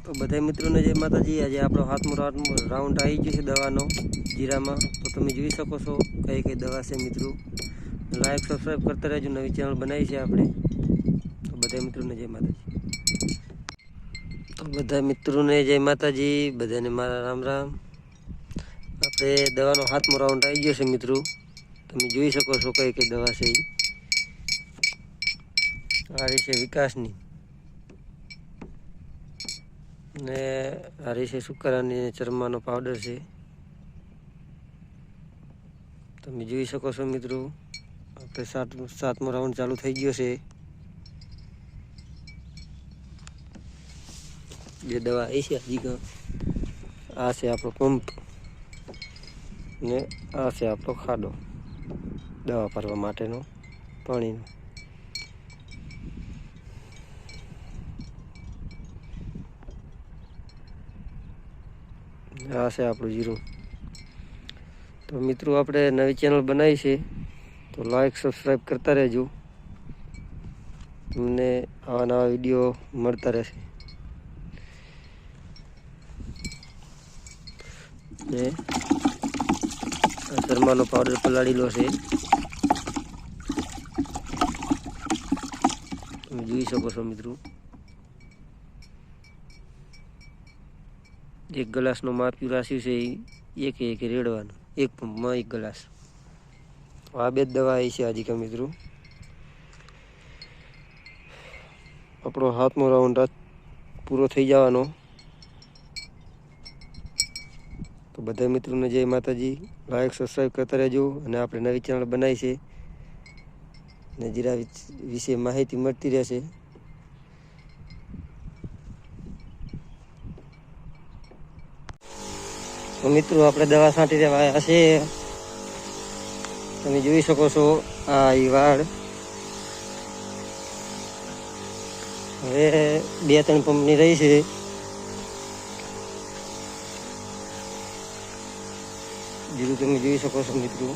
તો બધા મિત્રોને જય માતાજી। આજે આપણો હાથમો રાઉન્ડ આવી ગયો છે દવાનો જીરામાં। તો તમે જોઈ શકો છો કઈ કઈ દવા છે મિત્રો। લાઈક સબસ્ક્રાઈબ કરતા રહેજો, નવી ચેનલ બનાવી છે આપણે। તો બધા મિત્રોને જય માતાજી। તો બધા મિત્રોને જય માતાજી, બધાને મારા રામ રામ। આપણે દવાનો હાથમો રાઉન્ડ આવી ગયો છે મિત્રો। તમે જોઈ શકો છો કઈ કઈ દવા છે। આ છે વિકાસની ને આ છે સુકારાની ચરમાનો પાવડર છે। તમે જોઈ શકો છો મિત્રો, આપણે સાતમો રાઉન્ડ ચાલુ થઈ ગયો છે। જે દવા આવી છે હજી આ છે આપણો પંપ ને આ છે આપણો ખાડો દવા ભરવા માટેનો પાણીનો। આ છે આપણું જીરું। તો મિત્રો આપણે નવી ચેનલ બનાવી છે, તો લાઈક સબસ્ક્રાઈબ કરતા રહેજો, તમને આવા નવા વિડીયો મળતા રહેશે। ને ચરમાનો પાવડર પલાળેલો છે, તમે જોઈ શકો છો મિત્રો। એક ગ્લાસનો માપ્યું રાખ્યું છે, એક રેડવાનું, એક પંપમાં એક ગ્લાસ। આ બે દવા આવી છે આજે કા મિત્રો। આપણો હાથમો રાઉન્ડ પૂરો થઈ જવાનો। તો બધા મિત્રોને જય માતાજી, લાઈક સબસ્ક્રાઈબ કરતા રહેજો। અને આપણે નવી ચેનલ બનાવી છે ને જીરા વિશે માહિતી મળતી રહેશે। તો મિત્રો આપણે દવા છાંટી દેવા આવ્યા છે, તમે જોઈ શકો છો। આ વાળ હવે 2-3 પંપની રહી છે। જીરું તમે જોઈ શકો છો મિત્રો।